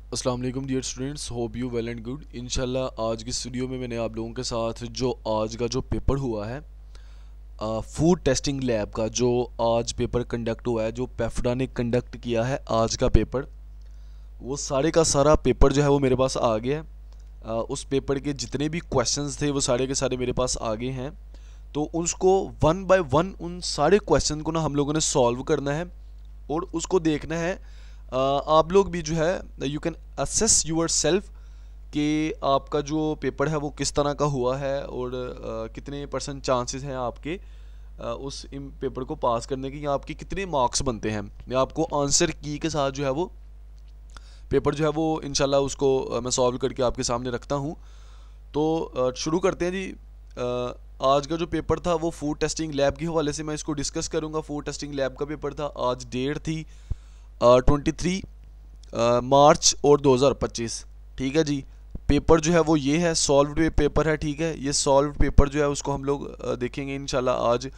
अस्सलाम वालेकुम dear students, hope you well and good. इंशाल्लाह आज की इस वीडियो में मैंने आप लोगों के साथ जो आज का जो पेपर हुआ है फूड टेस्टिंग लैब का, जो आज पेपर कंडक्ट हुआ है, जो पेफ्डा ने कंडक्ट किया है आज का पेपर, वो सारे का सारा पेपर जो है वो मेरे पास आ गया है। उस पेपर के जितने भी क्वेश्चंस थे वो सारे के सारे मेरे पास आ गए हैं। तो उसको वन बाय वन उन सारे क्वेश्चन को ना हम लोगों ने सॉल्व करना है और उसको देखना है। आप लोग भी जो है you can assess yourself कि आपका जो पेपर है वो किस तरह का हुआ है और कितने % चांसेस हैं आपके उस पेपर को पास करने की, या आपके कितने मार्क्स बनते हैं। या आपको आंसर की के साथ जो है वो पेपर जो है वो इंशाल्लाह उसको मैं सॉल्व करके आपके सामने रखता हूँ। तो शुरू करते हैं जी। आज का जो पेपर था वो फूड टेस्टिंग लैब के हवाले से मैं इसको डिस्कस करूँगा। फूड टेस्टिंग लैब का पेपर था, आज डेट थी 23 मार्च और 2025। ठीक है जी। पेपर जो है वो ये है, सॉल्व्ड पेपर है। ठीक है, ये सॉल्व्ड पेपर जो है उसको हम लोग देखेंगे इंशाल्लाह आज।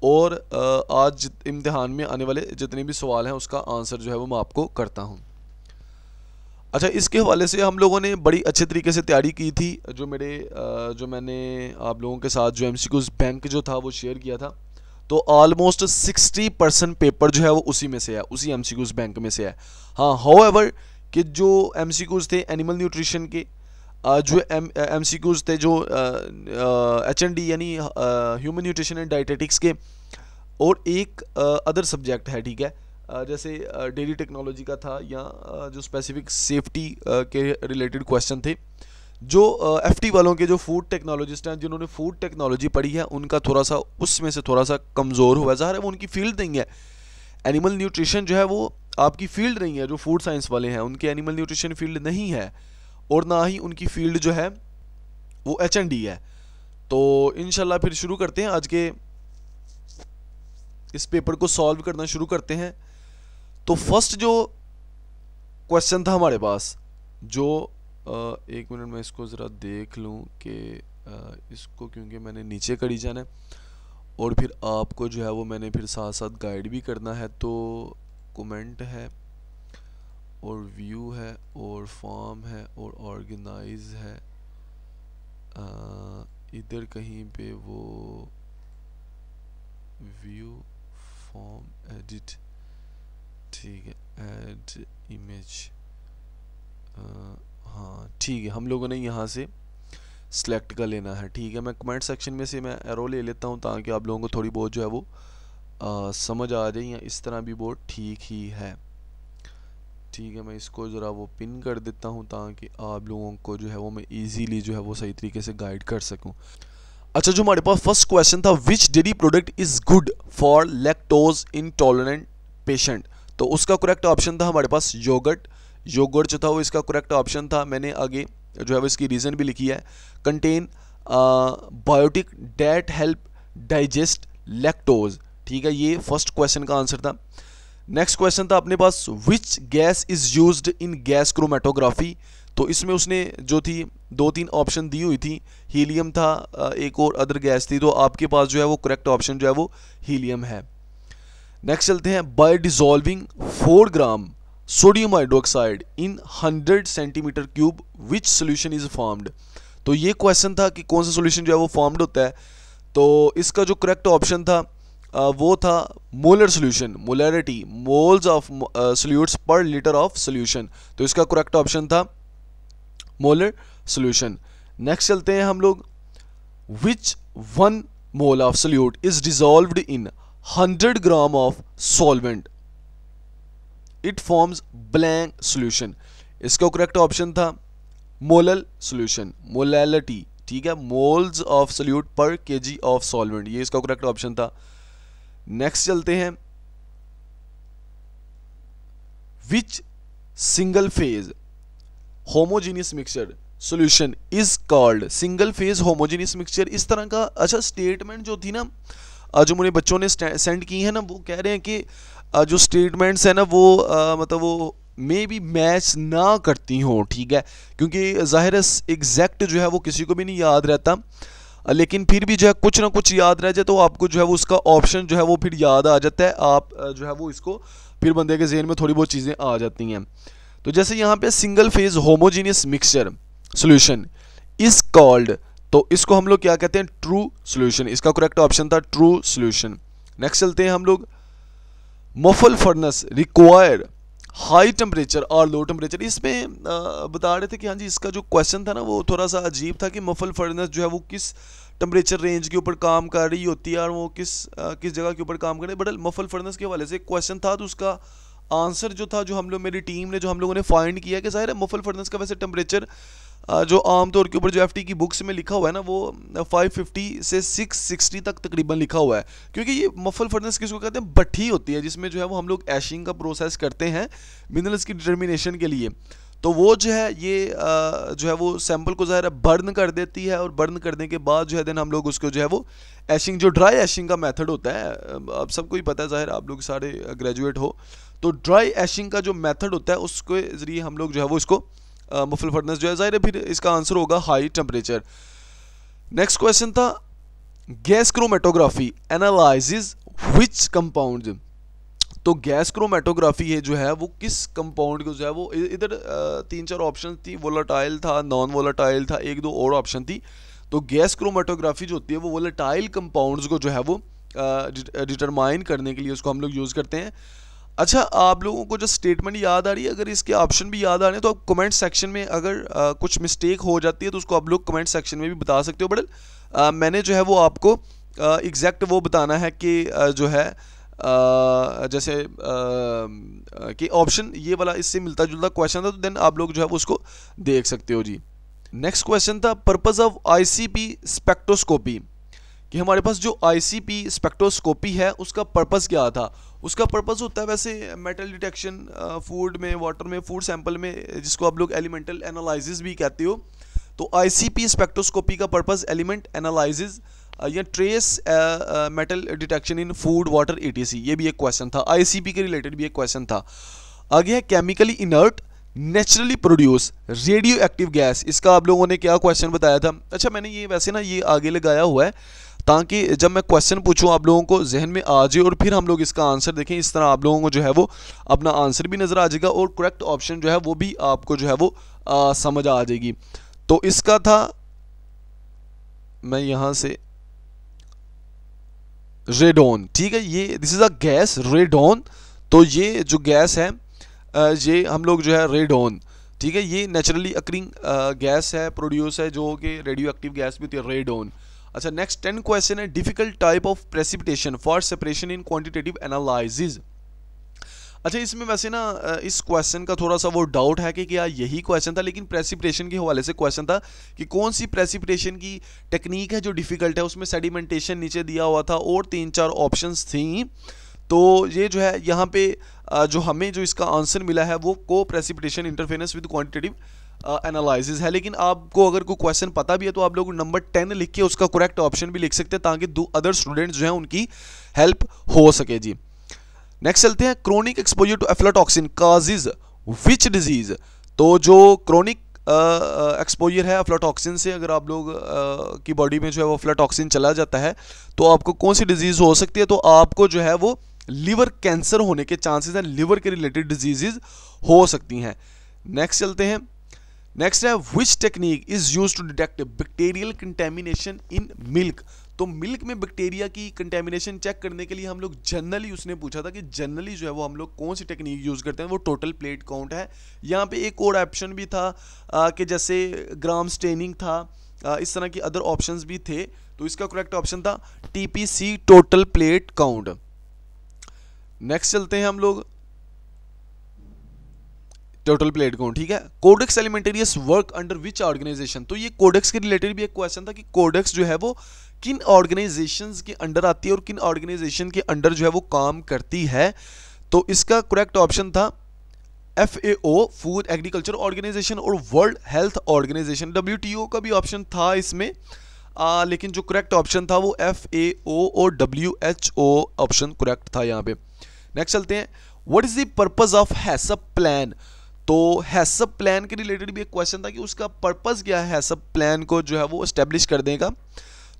और आज इम्तिहान में आने वाले जितने भी सवाल हैं उसका आंसर जो है वो मैं आपको करता हूँ। अच्छा, इसके हवाले से हम लोगों ने बड़ी अच्छे तरीके से तैयारी की थी। जो मैंने आप लोगों के साथ जो MCQs बैंक जो था वो शेयर किया था, तो ऑलमोस्ट 60% पेपर जो है वो उसी में से है, उसी MCQs बैंक में से है। हाँ, हाउएवर कि जो MCQs थे एनिमल न्यूट्रिशन के, जो MCQs थे जो HND यानी ह्यूमन न्यूट्रिशन एंड डाइटेटिक्स के, और एक अदर सब्जेक्ट है, ठीक है, जैसे डेयरी टेक्नोलॉजी का था, या जो स्पेसिफिक सेफ्टी के रिलेटेड क्वेश्चन थे। जो FT वालों के जो फूड टेक्नोलॉजिस्ट हैं, जिन्होंने फूड टेक्नोलॉजी पढ़ी है, उनका थोड़ा सा उसमें से थोड़ा सा कमज़ोर हुआ है। ज़ाहिर है वो उनकी फील्ड नहीं है। एनिमल न्यूट्रिशन जो है वो आपकी फील्ड नहीं है। जो फूड साइंस वाले हैं उनकी एनिमल न्यूट्रिशन फील्ड नहीं है, और ना ही उनकी फील्ड जो है वो HND है। तो इंशाल्लाह फिर शुरू करते हैं आज के इस पेपर को सॉल्व करना शुरू करते हैं। तो फर्स्ट जो क्वेश्चन था हमारे पास, जो एक मिनट में इसको ज़रा देख लूँ कि इसको, क्योंकि मैंने नीचे करी जाना है और फिर आपको जो है वो मैंने फिर साथ साथ गाइड भी करना है। तो कमेंट है और व्यू है और फॉर्म है और ऑर्गेनाइज है, इधर कहीं पे वो व्यू फॉर्म एडिट, ठीक है, ऐड इमेज, हाँ ठीक है, हम लोगों ने यहाँ से सिलेक्ट कर लेना है। ठीक है, मैं कमेंट सेक्शन में से मैं एरो ले लेता हूँ ताकि आप लोगों को थोड़ी बहुत जो है वो समझ आ जाए, या इस तरह भी बहुत ठीक ही है। ठीक है, मैं इसको ज़रा वो पिन कर देता हूँ ताकि आप लोगों को जो है वो मैं इजीली जो है वो सही तरीके से गाइड कर सकूँ। अच्छा, जो हमारे पास फर्स्ट क्वेश्चन था, which dairy product is good for lactose intolerant patient, तो उसका करेक्ट ऑप्शन था हमारे पास योगर्ट। योगर्ट जो था वो इसका करेक्ट ऑप्शन था। मैंने आगे जो है वो इसकी रीज़न भी लिखी है, contain biotic that help digest lactose. ठीक है, ये फर्स्ट क्वेश्चन का आंसर था। नेक्स्ट क्वेश्चन था अपने पास, which gas is used in gas chromatography, तो इसमें उसने जो थी 2-3 ऑप्शन दी हुई थी, हीलियम था, एक और अदर गैस थी, तो आपके पास जो है वो करेक्ट ऑप्शन जो है वो हीलियम है। नेक्स्ट चलते हैं, by dissolving 4 gram sodium hydroxide in 100 centimetre cube which solution is formed, तो ये क्वेश्चन था कि कौन सा सोल्यूशन जो है वो फॉर्म्ड होता है। तो इसका जो करेक्ट ऑप्शन था वो था molar solution, molarity, moles of solutes पर लीटर ऑफ सोल्यूशन, तो इसका करेक्ट ऑप्शन था मोलर सोल्यूशन। नेक्स्ट चलते हैं हम लोग, विच 1 mole of solute is dissolved in 100 gram of solvent, it forms blank solution, इसका करेक्ट ऑप्शन था मोलल सोल्यूशन, मोलैलिटी। ठीक है, मोल्स ऑफ सोल्यूट पर केजी ऑफ सॉल्वेंट, ये इसका करेक्ट ऑप्शन था। नेक्स्ट चलते हैं, विच single phase homogeneous mixture solution is called, single phase homogeneous mixture, इस तरह का अच्छा स्टेटमेंट जो थी ना, जो मुझे बच्चों ने सेंड की है ना, वो कह रहे हैं कि जो स्टेटमेंट्स है ना वो मतलब वो मे भी मैच ना करती हों। ठीक है, क्योंकि ज़ाहिर है एग्जैक्ट जो है वो किसी को भी नहीं याद रहता, लेकिन फिर भी जो है कुछ ना कुछ याद रह जाए तो आपको जो है वो उसका ऑप्शन जो है वो फिर याद आ जाता है। आप जो है वो इसको फिर बंदे के जहन में थोड़ी बहुत चीज़ें आ जाती हैं। तो जैसे यहाँ पे single phase homogeneous mixture solution is called, तो इसको हम लोग क्या कहते हैं, ट्रू सॉल्यूशन। इसका करेक्ट ऑप्शन था ट्रू सॉल्यूशन। नेक्स्ट चलते हैं हम लोग, muffle furnace require high temperature और लो टेम्परेचर। इसमें बता रहे थे कि हाँ जी इसका जो क्वेश्चन था ना वो थोड़ा सा अजीब था कि मफल फर्नेस जो है वो किस टेम्परेचर रेंज के ऊपर काम कर रही होती है और वो किस जगह के ऊपर काम कर रही है। बट मफल फर्नेस के हवाले से क्वेश्चन था, तो उसका आंसर जो था, जो हम लोग मेरी टीम ने, जो हम लोगों ने फाइंड किया कि ज़ाहिर है मफल फर्नेस का वैसे टेम्परेचर जो आमतौर के ऊपर जो एफटी की बुक्स में लिखा हुआ है ना वो 550 से 660 तक तकरीबन लिखा हुआ है, क्योंकि ये मफल फर्नेस किसको कहते हैं, भट्ठी होती है जिसमें जो है वो हम लोग एशिंग का प्रोसेस करते हैं मिनरल्स की डिटर्मिनेशन के लिए। तो वो जो है ये जो है वो सैंपल को ज़ाहिर है बर्न कर देती है, और बर्न करने के बाद जो है देन हम लोग उसको जो है वो एशिंग, जो ड्राई एशिंग का मेथड होता है, अब सबको ही पता है ज़ाहिर आप लोग सारे ग्रेजुएट हो, तो ड्राई एशिंग का जो मेथड होता है उसके ज़रिए हम लोग जो है वो इसको मफल फर्नेस जो है, ज़ाहिर है फिर इसका आंसर होगा हाई टेम्परेचर। नेक्स्ट क्वेश्चन था, gas chromatography analyses which compound. तो गैस क्रोमेटोग्राफी है जो है वो किस कंपाउंड को जो है वो, इधर 3-4 ऑप्शन थी, वोलेटाइल था, नॉन वोलेटाइल था, 1-2 और ऑप्शन थी। तो गैस क्रोमेटोग्राफी जो होती है वो वोलेटाइल कंपाउंड्स को जो है वो डिटरमाइन करने के लिए उसको हम लोग यूज़ करते हैं। अच्छा, आप लोगों को जो स्टेटमेंट याद आ रही है, अगर इसके ऑप्शन भी याद आ रहे हैं तो आप कमेंट सेक्शन में अगर कुछ मिस्टेक हो जाती है तो उसको आप लोग कमेंट सेक्शन में भी बता सकते हो। बट मैंने जो है वो आपको एग्जैक्ट वो बताना है कि जो है जैसे कि ऑप्शन ये वाला इससे मिलता जुलता क्वेश्चन था, तो देन आप लोग जो है वो उसको देख सकते हो जी। नेक्स्ट क्वेश्चन था, पर्पस ऑफ आईसीपी स्पेक्ट्रोस्कोपी, कि हमारे पास जो आईसीपी स्पेक्ट्रोस्कोपी है उसका पर्पस क्या था। उसका पर्पस होता है वैसे मेटल डिटेक्शन फूड में, वाटर में, फूड सैंपल में, जिसको आप लोग एलिमेंटल एनालिसिस भी कहते हो। तो आईसीपी स्पेक्ट्रोस्कोपी का पर्पस एलिमेंट एनालिसिस या ट्रेस मेटल डिटेक्शन इन फूड वाटर ईटीसी, ये भी एक क्वेश्चन था, आईसीपी के रिलेटेड भी एक क्वेश्चन था। आगे है chemically inert naturally produce radio active gas, इसका आप लोगों ने क्या क्वेश्चन बताया था। अच्छा, मैंने ये वैसे ना ये आगे लगाया हुआ है ताकि जब मैं क्वेश्चन पूछूं आप लोगों को जहन में आ जाए और फिर हम लोग इसका आंसर देखें, इस तरह आप लोगों को जो है वो अपना आंसर भी नज़र आ जाएगा और करेक्ट ऑप्शन जो है वो भी आपको जो है वो समझ आ जाएगी। तो इसका था, मैं यहाँ से रेडॉन, ठीक है, ये this is a gas radon. तो ये जो गैस है ये हम लोग जो है रेडॉन, ठीक है, ये नेचुरली अकरिंग गैस है, प्रोड्यूस है, जो कि रेडियो एक्टिव गैस भी होती है, रेडॉन। अच्छा, नेक्स्ट 10 क्वेश्चन है, difficult type of precipitation for separation in quantitative analysis. अच्छा, इसमें वैसे ना इस क्वेश्चन का थोड़ा सा वो डाउट है कि क्या यही क्वेश्चन था, लेकिन प्रेसिपिटेशन के हवाले से क्वेश्चन था कि कौन सी प्रेसिपिटेशन की टेक्निक है जो डिफिकल्ट है, उसमें सेडिमेंटेशन नीचे दिया हुआ था और 3-4 ऑप्शंस थी। तो ये जो है यहाँ पे जो हमें जो इसका आंसर मिला है वो को precipitation interference with quantitative analysis है। लेकिन आपको अगर कोई क्वेश्चन पता भी है तो आप लोग नंबर 10 लिख के उसका करेक्ट ऑप्शन भी लिख सकते हैं ताकि अदर स्टूडेंट्स जो हैं उनकी हेल्प हो सके जी। नेक्स्ट चलते हैं, chronic exposure to aflatoxin causes which disease. तो जो क्रोनिक एक्सपोजर है एफ्लाटॉक्सिन से, अगर आप लोग की बॉडी में जो है वो एफ्लाटॉक्सिन चला जाता है तो आपको कौन सी डिजीज़ हो सकती है, तो आपको जो है वो लिवर कैंसर होने के चांसेस हैं, लिवर के रिलेटेड डिजीज़ हो सकती हैं। नेक्स्ट चलते हैं, नेक्स्ट है which technique is use to detect bacterial contamination in milk. तो मिल्क में बैक्टीरिया की कंटेमिनेशन चेक करने के लिए हम लोग जनरली, उसने पूछा था कि जनरली जो है वो हम लोग कौन सी टेक्निक यूज़ करते हैं, वो टोटल प्लेट काउंट है। यहाँ पे एक और ऑप्शन भी था कि जैसे ग्राम स्टेनिंग था, इस तरह के अदर ऑप्शंस भी थे। तो इसका करेक्ट ऑप्शन था TPC total plate count. Next चलते हैं हम लोग, टोटल प्लेट काउंट, ठीक है। Codex alimentarius work under which organisation. तो ये कोडेक्स के रिलेटेड भी एक क्वेश्चन था कि कोडेक्स जो है वो किन ऑर्गेनाइजेशंस के अंडर आती है और किन ऑर्गेनाइजेशन के अंडर जो है वो काम करती है। तो इसका करेक्ट ऑप्शन था FAO फूड एग्रीकल्चर ऑर्गेनाइजेशन और वर्ल्ड हेल्थ ऑर्गेनाइजेशन। WTO का भी ऑप्शन था इसमें, लेकिन जो करेक्ट ऑप्शन था वो FAO और WHO ऑप्शन करेक्ट था यहाँ पे। नेक्स्ट चलते हैं, what is the purpose of HACCP plan. तो हैसअप प्लान के रिलेटेड भी एक क्वेश्चन था कि उसका पर्पस क्या है, हैसअप प्लान को जो है वो एस्टेब्लिश करने का।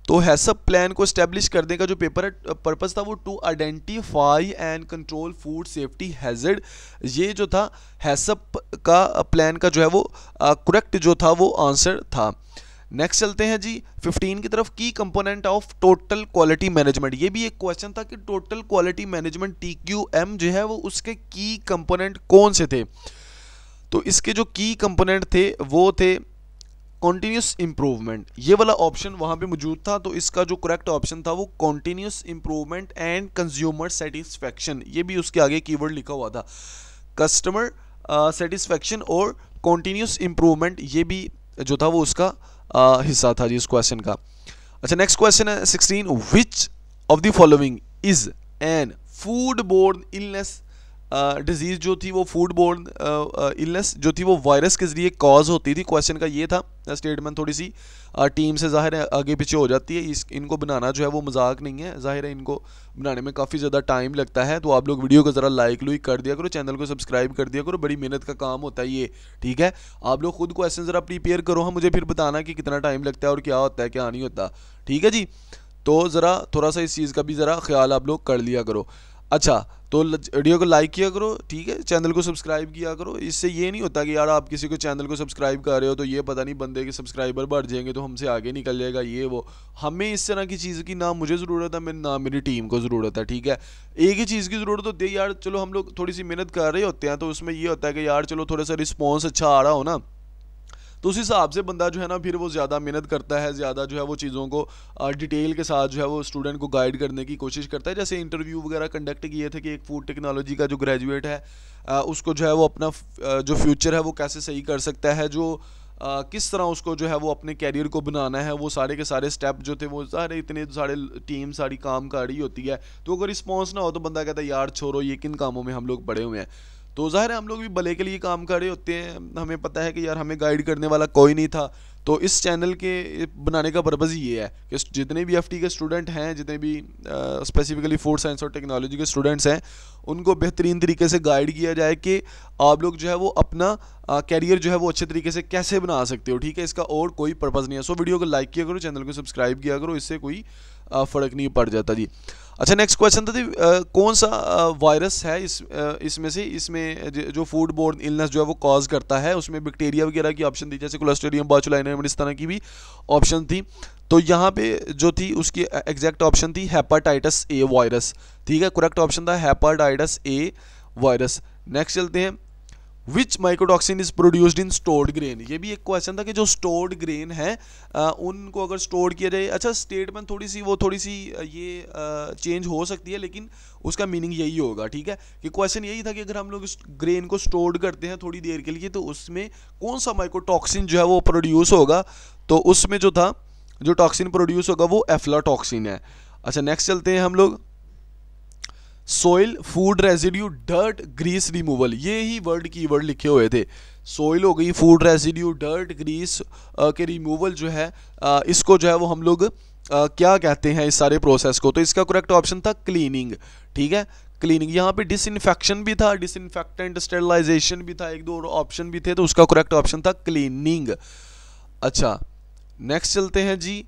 तो हैसअप प्लान को एस्टेब्लिश करने का जो पेपर पर्पस था वो to identify and control food safety hazard. ये जो था हैसअप का प्लान का जो है वो करेक्ट जो था वो आंसर था। नेक्स्ट चलते हैं जी 15 की तरफ। की component of total quality management, ये भी एक क्वेश्चन था कि टोटल क्वालिटी मैनेजमेंट TQM जो है वो उसके की कंपोनेंट कौन से थे। तो इसके जो की कंपोनेंट थे वो थे कॉन्टीन्यूस इंप्रूवमेंट, ये वाला ऑप्शन वहां पे मौजूद था। तो इसका जो करेक्ट ऑप्शन था वो continuous improvement and consumer satisfaction, ये भी उसके आगे कीवर्ड लिखा हुआ था, कस्टमर सेटिस्फेक्शन और कॉन्टीन्यूस इंप्रूवमेंट, ये भी जो था वो उसका हिस्सा था जी इस क्वेश्चन का। अच्छा नेक्स्ट क्वेश्चन है 16, which of the following is an food borne illness disease, जो थी वो फूड बोर्न इलनेस जो थी वो वायरस के जरिए कॉज होती थी। क्वेश्चन का ये था स्टेटमेंट, थोड़ी सी टीम से जाहिर है आगे पीछे हो जाती है, इनको बनाना जो है वो मजाक नहीं है, जाहिर है इनको बनाने में काफ़ी ज़्यादा टाइम लगता है। तो आप लोग वीडियो को ज़रा लाइक लुइक कर दिया करो, चैनल को सब्सक्राइब कर दिया करो, बड़ी मेहनत का काम होता है ये, ठीक है। आप लोग खुद क्वेश्चन ज़रा प्रिपेयर करो, हम मुझे फिर बताना कि कितना टाइम लगता है और क्या होता है क्या नहीं होता, ठीक है जी। तो ज़रा थोड़ा सा इस चीज़ का भी ज़रा ख्याल आप लोग कर लिया करो। अच्छा तो वीडियो को लाइक किया करो, ठीक है, चैनल को सब्सक्राइब किया करो। इससे ये नहीं होता कि यार आप किसी को चैनल को सब्सक्राइब कर रहे हो तो ये पता नहीं बंदे के सब्सक्राइबर बढ़ जाएंगे तो हमसे आगे निकल जाएगा, ये वो, हमें इस तरह की चीज़ की ना मुझे ज़रूरत है ना मेरी टीम को ज़रूरत है, ठीक है। एक ही चीज़ की ज़रूरत होती है यार, चलो हम लोग थोड़ी सी मेहनत कर रहे होते हैं तो उसमें ये होता है कि यार चलो थोड़ा सा रिस्पॉन्स अच्छा आ रहा हो ना, तो उस हिसाब से बंदा जो है ना फिर वो ज़्यादा मेहनत करता है, ज़्यादा जो है वो चीज़ों को डिटेल के साथ जो है वो स्टूडेंट को गाइड करने की कोशिश करता है। जैसे इंटरव्यू वगैरह कंडक्ट किए थे कि एक फूड टेक्नोलॉजी का जो ग्रेजुएट है उसको जो है वो अपना जो फ्यूचर है वो कैसे सही कर सकता है, जो किस तरह उसको जो है वो अपने कैरियर को बनाना है, वो सारे के सारे स्टेप जो थे वो सारे इतने सारे टीम सारी काम कर रही होती है। तो अगर रिस्पॉन्स ना हो तो बंदा कहता है यार छोड़ो ये किन कामों में हम लोग पड़े हुए हैं। तो ज़ाहिर है हम लोग भी भले के लिए काम कर रहे होते हैं, हमें पता है कि यार हमें गाइड करने वाला कोई नहीं था। तो इस चैनल के बनाने का पर्पज़ ये है कि जितने भी FT के स्टूडेंट हैं, जितने भी स्पेसिफिकली फूड साइंस और टेक्नोलॉजी के स्टूडेंट्स हैं, उनको बेहतरीन तरीके से गाइड किया जाए कि आप लोग जो है वो अपना कैरियर जो है वो अच्छे तरीके से कैसे बना सकते हो, ठीक है। इसका और कोई पर्पज़ नहीं है। सो वीडियो को लाइक किया करो, चैनल को सब्सक्राइब किया करो, इससे कोई फ़र्क नहीं पड़ जाता जी। अच्छा नेक्स्ट क्वेश्चन था कौन सा वायरस है इसमें से, इसमें जो फूड बोर्न इलनेस जो है वो कॉज करता है, उसमें बैक्टीरिया वगैरह की ऑप्शन थी, जैसे क्लोस्ट्रीडियम बोचुलिनम इस तरह की भी ऑप्शन थी। तो यहाँ पे जो थी उसकी एग्जैक्ट ऑप्शन थी हेपेटाइटिस A वायरस, ठीक है, करेक्ट ऑप्शन था हेपेटाइटिस A वायरस। नेक्स्ट चलते हैं which mycotoxin is produced in stored grain, ये भी एक क्वेश्चन था कि जो स्टोर्ड ग्रेन है उनको अगर स्टोर किया जाए। अच्छा स्टेटमेंट थोड़ी सी ये चेंज हो सकती है, लेकिन उसका मीनिंग यही होगा, ठीक है, कि क्वेश्चन यही था कि अगर हम लोग इस ग्रेन को स्टोर करते हैं थोड़ी देर के लिए तो उसमें कौन सा माइकोटॉक्सिन जो है वो प्रोड्यूस होगा। तो उसमें जो था जो टॉक्सिन प्रोड्यूस होगा वो एफ्लाटॉक्सिन है। अच्छा नेक्स्ट चलते हैं हम लोग soil food residue dirt grease removal, ये ही वर्ड कीवर्ड लिखे हुए थे। सोइल हो गई, फूड रेजिड्यू, डर्ट, ग्रीस के रिमूवल जो है इसको जो है वो हम लोग क्या कहते हैं इस सारे प्रोसेस को। तो इसका करेक्ट ऑप्शन था क्लीनिंग, ठीक है, क्लीनिंग। यहाँ पे डिसइंफेक्शन भी था, डिसइंफेक्टेंट, स्टेरिलाइजेशन भी था, एक दो ऑप्शन भी थे, तो उसका करेक्ट ऑप्शन था क्लीनिंग। अच्छा नेक्स्ट चलते हैं जी।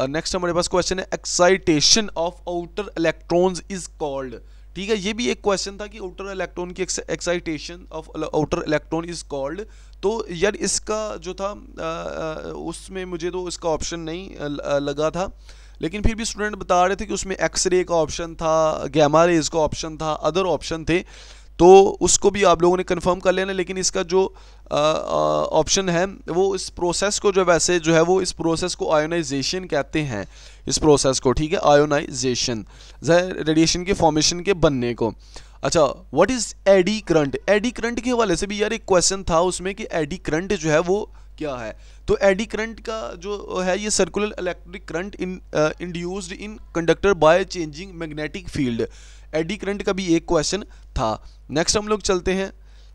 नेक्स्ट हमारे पास क्वेश्चन है excitation of outer electrons is called, ठीक है, ये भी एक क्वेश्चन था कि आउटर इलेक्ट्रॉन की excitation of outer electron is called. तो यार इसका जो था उसमें मुझे तो इसका ऑप्शन नहीं लगा था, लेकिन फिर भी स्टूडेंट बता रहे थे कि उसमें एक्सरे का ऑप्शन था, गैमा रेज का ऑप्शन था, अदर ऑप्शन थे, तो उसको भी आप लोगों ने कंफर्म कर लेना। लेकिन इसका जो ऑप्शन है वो इस प्रोसेस को जो वैसे जो है वो इस प्रोसेस को आयोनाइजेशन कहते हैं, इस प्रोसेस को, ठीक है, आयोनाइजेशन, रेडिएशन के फॉर्मेशन के बनने को। अच्छा what is eddy current, eddy current के हवाले से भी यार एक क्वेश्चन था उसमें कि एडी करंट जो है वो क्या है। तो एडी करंट का जो है ये circular electric current induced in conductor by changing magnetic field, eddy current का भी एक क्वेश्चन था। नेक्स्ट हम लोग चलते हैं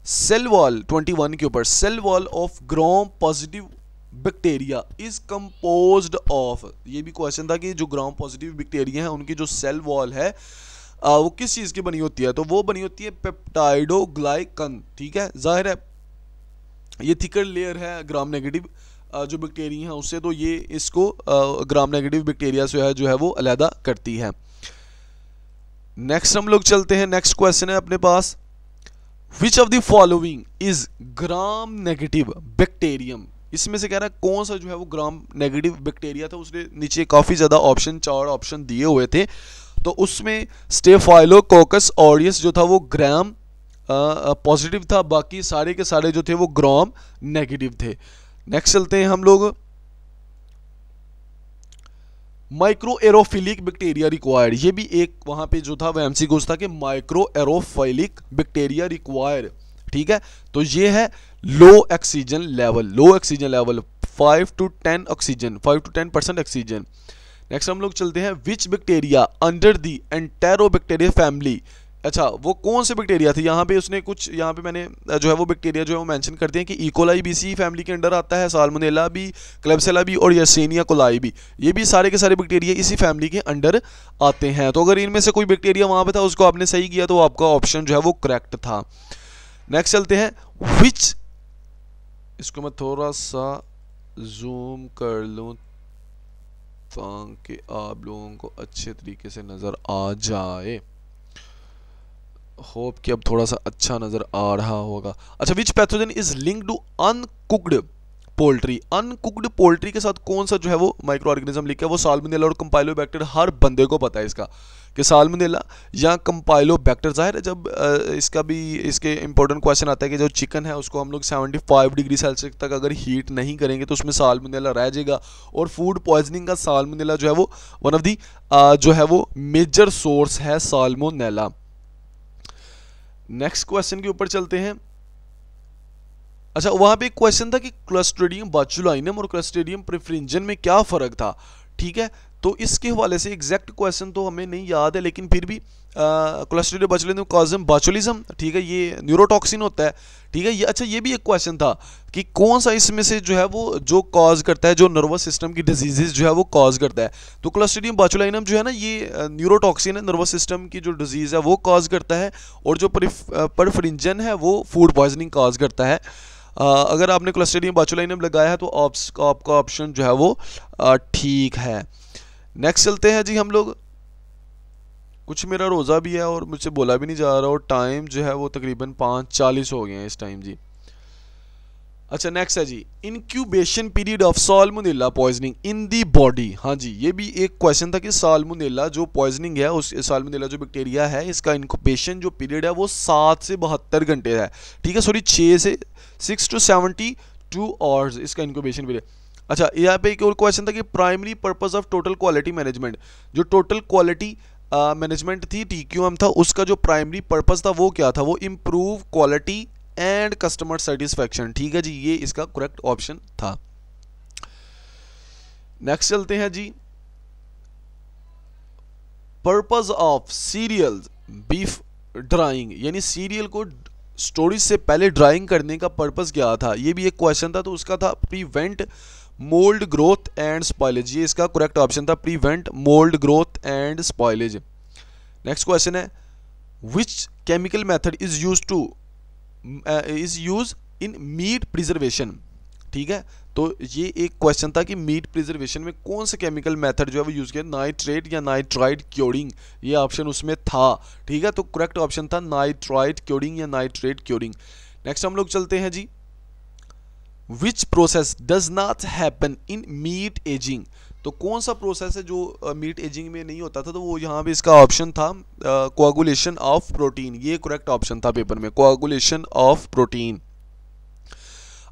सेल वॉल 21 के ऊपर, cell wall of gram positive bacteria is composed of, ये भी क्वेश्चन था कि जो ग्राम पॉजिटिव बैक्टीरिया हैं उनकी जो सेल वॉल है वो किस चीज़ की बनी होती है। तो वो बनी होती है पेप्टाइडोग्लाइकन, ठीक है, जाहिर है ये थिकर लेयर है ग्राम नेगेटिव जो बैक्टीरिया हैं उससे, तो ये इसको ग्राम नेगेटिव बैक्टीरिया से जो है वो अलहदा करती है। नेक्स्ट हम लोग चलते हैं, नेक्स्ट क्वेश्चन है अपने पास which of the following is gram negative bacterium, इसमें से कह रहा है कौन सा जो है वो ग्राम नेगेटिव बैक्टीरिया था। उसने नीचे काफ़ी ज़्यादा ऑप्शन, 4 ऑप्शन दिए हुए थे, तो उसमें स्टेफाइलोकोकस ऑरियस जो था वो ग्राम पॉजिटिव था, बाकी सारे के सारे जो थे वो ग्राम नेगेटिव थे। नेक्स्ट चलते हैं हम लोग, माइक्रो एरोफिलिक बैक्टीरिया रिक्वायर्ड, ये भी एक वहां पे जो था वो एमसीक्यूज था कि माइक्रो एरोफिलिक बैक्टीरिया रिक्वायर्ड, ठीक है। तो ये है low oxygen level 5 to 10 oxygen, 5 to 10% oxygen. Next हम लोग चलते हैं, which bacteria under the enterobacteria family, अच्छा वो कौन से बैक्टीरिया थे। यहाँ पे उसने कुछ, यहाँ पे मैंने जो है वो बैक्टीरिया जो है वो मेंशन कर दिया है कि इकोलाई भी इसी फैमिली के अंडर आता है, साल्मोनेला भी, क्लेब्सिला भी और yersinia coli भी, ये भी सारे के सारे बैक्टीरिया इसी फैमिली के अंडर आते हैं। तो अगर इनमें से कोई बैक्टीरिया वहाँ पे था उसको आपने सही किया तो आपका ऑप्शन जो है वो करेक्ट था। नेक्स्ट चलते हैं, विच, इसको मैं थोड़ा सा जूम कर लूँ ताकि आप लोगों को अच्छे तरीके से नज़र आ जाए, होप कि अब थोड़ा सा अच्छा नजर आ रहा होगा। अच्छा, which pathogen is linked to uncooked poultry, uncooked poultry के साथ कौन सा जो है वो माइक्रो ऑर्गेनिज्म लिखा है, वो साल्मोनेला और कंपाइलोबैक्टर, हर बंदे को पता है इसका कि साल्मोनेला या कंपाइलोबैक्टर। जाहिर है जब इसका भी, इसके इंपॉर्टेंट क्वेश्चन आता है कि जो चिकन है उसको हम लोग 75 डिग्री सेल्सियस तक अगर हीट नहीं करेंगे तो उसमें साल्मोनेला रह जाएगा, और फूड पॉइजनिंग का साल्मोनेला जो है वो वन ऑफ दी जो है वो मेजर सोर्स है साल्मोनेला। नेक्स्ट क्वेश्चन के ऊपर चलते हैं। अच्छा, वहां पे एक क्वेश्चन था कि क्लस्ट्रीडियम बोचुलिनम और क्लस्ट्रीडियम प्रेफरेंजियम में क्या फर्क था, ठीक है। तो इसके हवाले से एग्जैक्ट क्वेश्चन तो हमें नहीं याद है, लेकिन फिर भी क्लस्ट्रीडियम बोचुलिनम कॉजम बोचुलिज्म, ठीक है, ये न्यूरोटॉक्सिन होता है, ठीक है। ये अच्छा, ये भी एक क्वेश्चन था कि कौन सा इसमें से जो है वो जो कॉज करता है, जो नर्वस सिस्टम की डिजीजेज जो है वो कॉज करता है। तो क्लस्ट्रीडियम बोचुलिनम जो है ना, ये न्यूरोटॉक्सिन है, नर्वस सिस्टम की जो डिजीज है वो कॉज करता है, और जो प्रेफरेंजियम है वो फूड पॉइजनिंग कॉज करता है। अगर आपने क्लस्ट्रीडियम बोचुलिनम लगाया है तो आपका ऑप्शन जो है वो ठीक है। नेक्स्ट चलते हैं जी हम लोग, कुछ मेरा रोज़ा भी है और मुझसे बोला भी नहीं जा रहा, और टाइम जो है वो तकरीबन 5:40 हो गए हैं इस टाइम जी। अच्छा, नेक्स्ट है जी, incubation period of salmonella poisoning in the body. हाँ जी, ये भी एक क्वेश्चन था कि साल्मोनेला जो पॉइजनिंग है, उस साल्मोनेला जो बैक्टीरिया है, इसका इंक्यूबेशन जो पीरियड है वो 7 से 72 घंटे है, ठीक है, सॉरी 6 to 72 आवर्स इसका इंक्यूबेशन पीरियड। अच्छा, यहाँ पे एक और क्वेश्चन था कि primary purpose of total quality management, जो टोटल क्वालिटी मैनेजमेंट थी, TQM था, उसका जो प्राइमरी पर्पस था वो क्या था, वो improve quality and customer satisfaction, ठीक है जी, ये इसका करेक्ट ऑप्शन था। नेक्स्ट चलते हैं जी, purpose of cereals before drying, यानी सीरियल को स्टोरेज से पहले ड्राइंग करने का पर्पस क्या था, ये भी एक क्वेश्चन था। तो उसका था prevent mould growth and spoilage, ये इसका करेक्ट ऑप्शन था, prevent mould growth and spoilage. Next question है, which chemical method is use in meat preservation, ठीक है। तो ये एक क्वेश्चन था कि मीट प्रिजर्वेशन में कौन सा केमिकल मेथड जो है वो यूज किया, नाइट्रेट या नाइट्राइड क्योरिंग, ये ऑप्शन उसमें था, ठीक है। तो करेक्ट ऑप्शन था नाइट्राइड क्योरिंग या नाइट्रेट क्योरिंग। नेक्स्ट हम लोग चलते हैं जी, which process does not happen in meat ageing, तो कौन सा प्रोसेस है जो मीट एजिंग में नहीं होता था, तो वो यहाँ पे इसका ऑप्शन था कोआगुलेशन ऑफ प्रोटीन, ये करेक्ट ऑप्शन था पेपर में, कोआगुलेशन ऑफ प्रोटीन।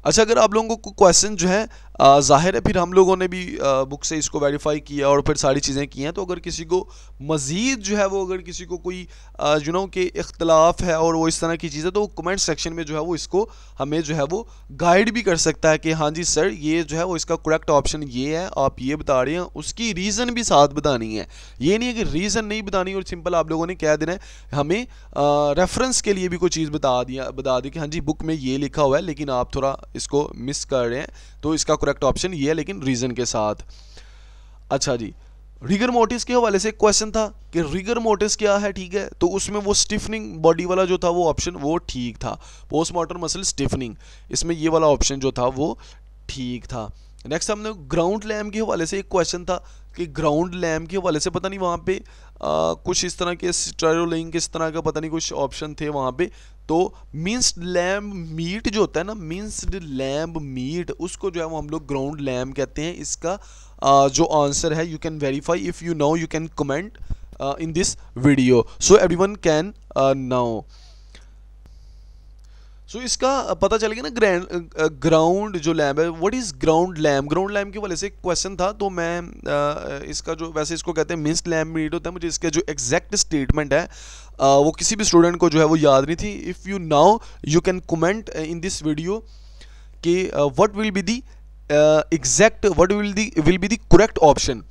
अच्छा, अगर आप लोगों को क्वेश्चन जो है ज़ाहिर है फिर हम लोगों ने भी बुक से इसको वेरीफाई किया और फिर सारी चीज़ें की हैं, तो अगर किसी को मज़ीद जो है वो, अगर किसी को कोई के इख्तलाफ है और वो इस तरह की चीज़ें, तो कमेंट सेक्शन में जो है वो इसको हमें जो है वो गाइड भी कर सकता है कि हाँ जी सर, ये जो है वो इसका करेक्ट ऑप्शन ये है, आप ये बता रहे हैं, उसकी रीज़न भी साथ बतानी है। ये नहीं है कि रीज़न नहीं बतानी और सिंपल आप लोगों ने क्या देना है, हमें रेफरेंस के लिए भी कोई चीज़ बता दी कि हाँ जी बुक में ये लिखा हुआ है लेकिन आप थोड़ा इसको मिस कर रहे हैं, तो इसका करेक्ट ऑप्शन ये है, लेकिन रीजन के साथ। अच्छा जी, रिगर मोर्टिस के हवाले से एक क्वेश्चन था कि रिगर मोर्टिस क्या है, ठीक है। तो उसमें वो स्टिफनिंग बॉडी वाला जो था वो ऑप्शन वो ठीक था, पोस्टमार्टम मसल स्टिफनिंग, इसमें ये वाला ऑप्शन जो था वो ठीक था। नेक्स्ट हमने ग्राउंड लैम्प के हवाले से एक क्वेश्चन था कि ग्राउंड लैम्प के हवाले से पता नहीं वहाँ पे कुछ इस तरह के स्टेरोलिंक इस तरह का पता नहीं कुछ ऑप्शन थे वहाँ पे। तो मिंस्ड लैम्प मीट जो होता है ना, मिंस्ड लैम्प मीट, उसको जो है वो हम लोग ग्राउंड लैम्प कहते हैं। इसका जो आंसर है, you can verify if you know, you can comment in this video so everyone can know। सो इसका पता चल गया ना ग्राउंड जो लैम्प है, what is ground lamp. Ground lamp के वाले से क्वेश्चन था, तो मैं इसका जो वैसे इसको कहते हैं मिंस्ड लैम्प मीट होता है। मुझे इसका जो एग्जैक्ट स्टेटमेंट है वो किसी भी स्टूडेंट को जो है वो याद नहीं थी। If you know you can comment in this video कि what will be the exact, what will be the correct option,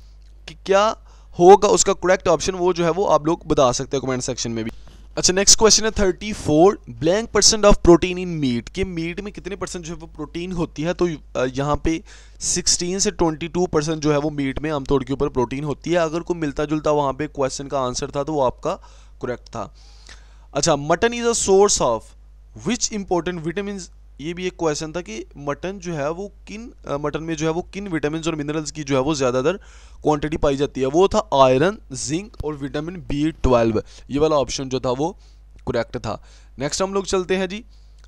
कि क्या होगा उसका करेक्ट ऑप्शन, वो जो है वो आप लोग बता सकते हैं कमेंट सेक्शन में भी। अच्छा, नेक्स्ट क्वेश्चन है 34 blank percent of protein in meat, कि मीट में कितने परसेंट जो है वो प्रोटीन होती है। तो यहाँ पे 16 से 22% जो है वो मीट में आमतौर के ऊपर प्रोटीन होती है। अगर कोई मिलता जुलता वहाँ पे क्वेश्चन का आंसर था तो वो आपका करेक्ट था। अच्छा, mutton is a source of which important vitamin, ये भी एक क्वेश्चन था कि मटन जो है वो मटन में जो है वो किन विटामिन और मिनरल्स की जो है वो ज़्यादातर क्वांटिटी पाई जाती है। वो था आयरन, जिंक और विटामिन B12। ये वाला ऑप्शन जो था वो करेक्ट था। नेक्स्ट हम लोग चलते हैं जी,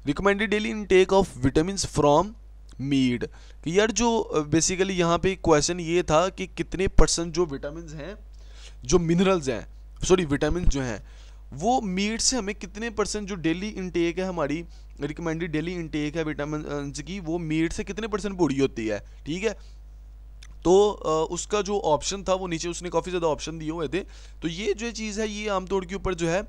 recommended daily intake of vitamin from meat, कि यार जो बेसिकली यहाँ पे क्वेश्चन ये था कि कितने परसेंट जो विटामिन हैं, जो मिनरल्स हैं, सॉरी विटामिन जो हैं वो मीट से हमें कितने परसेंट जो डेली इनटेक है, हमारी रिकमेंडेड डेली इनटेक है विटामिन की, वो मीट से कितने परसेंट पूरी होती है। ठीक है, तो उसका जो ऑप्शन था वो नीचे उसने काफ़ी ज़्यादा ऑप्शन दिए हुए थे। तो ये जो चीज़ है ये आमतौर के ऊपर जो है